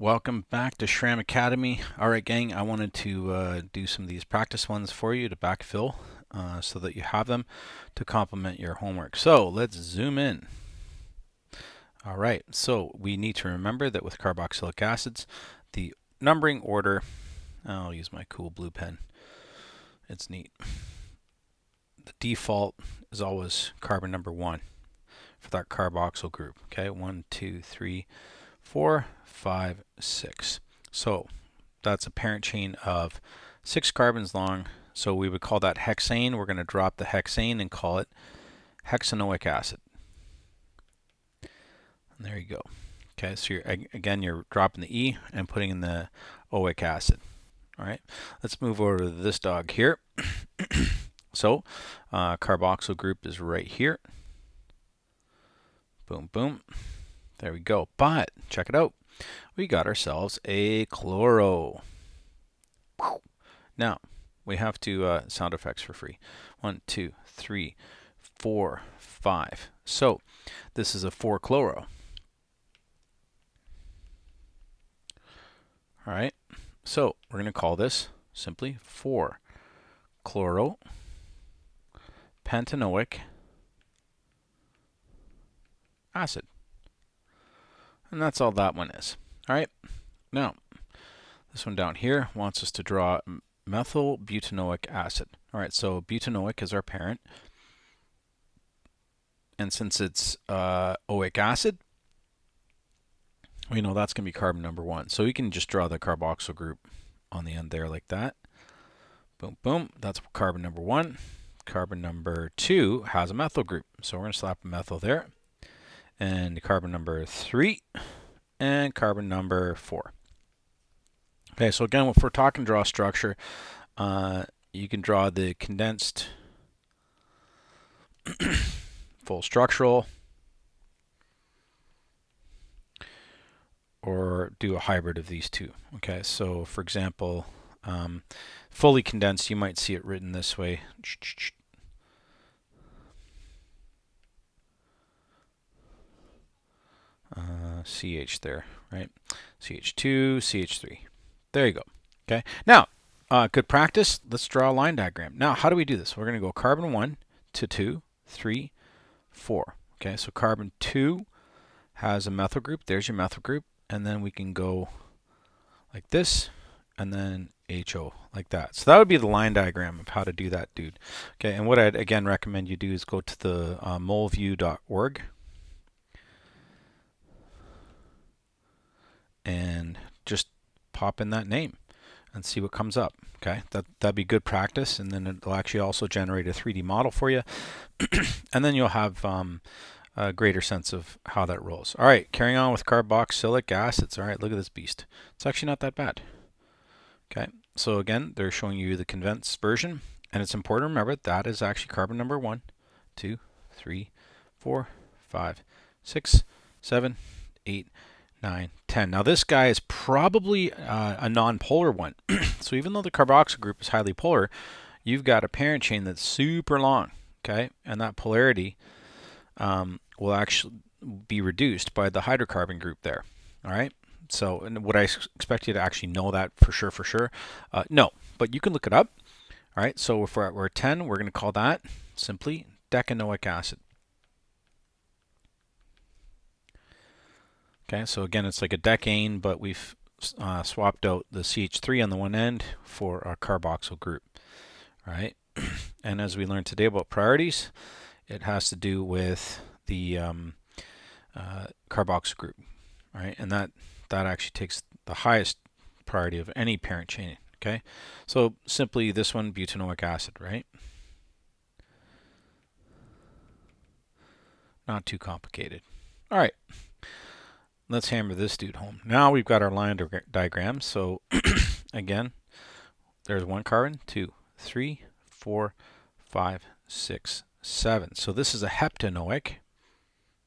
Welcome back to Shram Academy. Alright gang, I wanted to do some of these practice ones for you to backfill so that you have them to complement your homework. So let's zoom in. Alright, so we need to remember that with carboxylic acids, the numbering order, I'll use my cool blue pen, it's neat. The default is always carbon number 1 for that carboxyl group. Okay, 1, 2, 3, 4, 5, 6. So that's a parent chain of 6 carbons long. So we would call that hexane. We're going to drop the hexane and call it hexanoic acid. And there you go. Okay, so you're dropping the E and putting in the oic acid. All right, let's move over to this dog here. So carboxyl group is right here. Boom, boom. There we go. But check it out. We got ourselves a chloro. Now we have to sound effects for free. 1, 2, 3, 4, 5. So this is a 4-chloro. All right. So we're going to call this simply 4-chloro pentanoic acid. And that's all that one is. All right. Now, this one down here wants us to draw methyl butanoic acid. All right, so butanoic is our parent. And since it's oic acid, we know that's going to be carbon number 1. So we can just draw the carboxyl group on the end there like that. Boom, boom. That's carbon number 1. Carbon number 2 has a methyl group. So we're going to slap a methyl there. And carbon number 3 and carbon number 4. Okay, so again, if we're talking draw structure, you can draw the condensed full structural or do a hybrid of these two. Okay, so for example, fully condensed, you might see it written this way. CH there, right? CH2, CH3. There you go. Okay. Now, good practice. Let's draw a line diagram. Now, how do we do this? We're going to go carbon 1 to 2, 3, 4. Okay, so carbon 2 has a methyl group. There's your methyl group. And then we can go like this, and then HO, like that. So that would be the line diagram of how to do that, dude. Okay, and what I'd again recommend you do is go to the moleview.org and just pop in that name and see what comes up. Okay, that'd be good practice, and then it'll actually also generate a 3D model for you, and then you'll have a greater sense of how that rolls. All right, carrying on with carboxylic acids. All right, look at this beast. It's actually not that bad. Okay, so again, they're showing you the condensed version, and it's important to remember that is actually carbon number 1, 2, 3, 4, 5, 6, 7, 8, 9, 10. Now this guy is probably a non-polar one. So even though the carboxyl group is highly polar, you've got a parent chain that's super long, okay? And that polarity will actually be reduced by the hydrocarbon group there, all right? So and would I expect you to actually know that for sure? No, but you can look it up, all right? So if we're at 10, we're going to call that simply decanoic acid. Okay, so again, it's like a decane, but we've swapped out the CH3 on the one end for a carboxyl group. All right, and as we learned today about priorities, it has to do with the carboxyl group. All right, and that actually takes the highest priority of any parent chain. Okay, so simply this one, butanoic acid, right? Not too complicated. All right. Let's hammer this dude home. Now we've got our line diagram. So again, there's 1 carbon, 2, 3, 4, 5, 6, 7. So this is a heptanoic,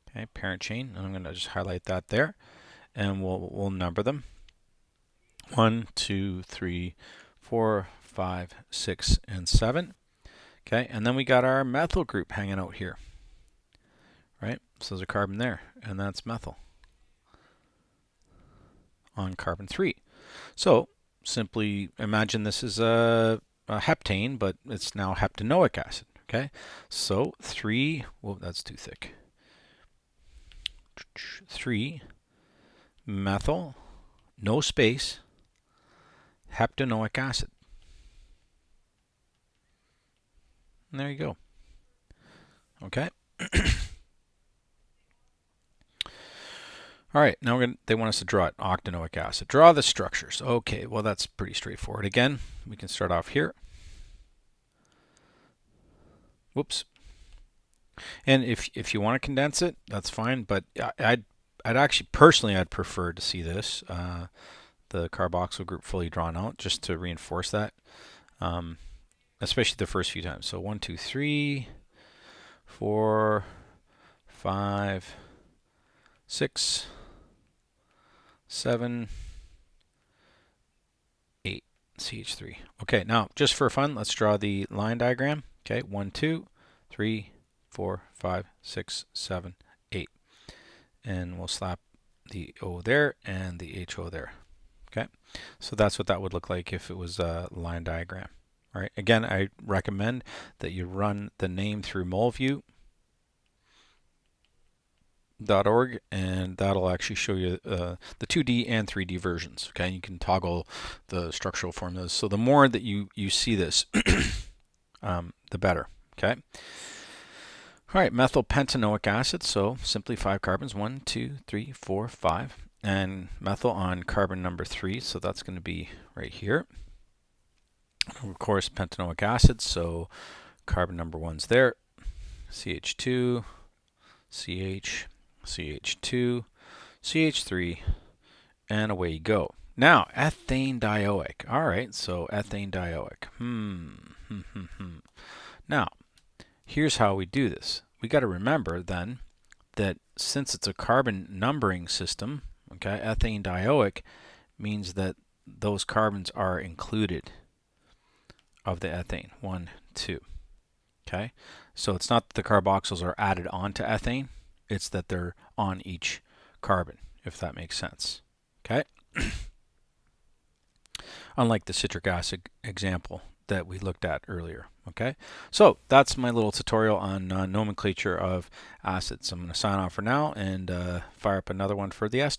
okay, parent chain. And I'm going to just highlight that there, and we'll number them. 1, 2, 3, 4, 5, 6, and 7. Okay, and then we got our methyl group hanging out here, right? So there's a carbon there, and that's methyl. on carbon 3. So simply imagine this is a heptane, but it's now heptanoic acid. Okay, so 3, whoa, that's too thick. 3 methyl, no space, heptanoic acid. And there you go. Okay. All right, now they want us to draw it, octanoic acid. Draw the structures. Okay, well that's pretty straightforward. Again, we can start off here. Whoops. And if you want to condense it, that's fine. But I'd actually personally I'd prefer to see this the carboxyl group fully drawn out, just to reinforce that, especially the first few times. So 1, 2, 3, 4, 5, 6, 7, 8, CH3. Okay, now just for fun, let's draw the line diagram. Okay, 1, 2, 3, 4, 5, 6, 7, 8. And we'll slap the O there and the HO there. Okay, so that's what that would look like if it was a line diagram. All right, again, I recommend that you run the name through moleview.org, and that'll actually show you the 2D and 3D versions. Okay, you can toggle the structural formulas. So the more that you see this, the better. Okay. All right, methyl pentanoic acid. So simply 5 carbons, 1, 2, 3, 4, 5, and methyl on carbon number 3. So that's going to be right here. Of course, pentanoic acid. So carbon number 1's there. CH2, CH, CH2, CH3, and away you go. Now, ethane dioic. All right, so ethane dioic. Now, here's how we do this. We got to remember then that since it's a carbon numbering system, okay, ethane dioic means that those carbons are included of the ethane. 1, 2. Okay, so it's not that the carboxyls are added onto ethane, it's that they're on each carbon, if that makes sense. Okay. Unlike the citric acid example that we looked at earlier. Okay, so that's my little tutorial on nomenclature of acids. I'm going to sign off for now and fire up another one for the ester.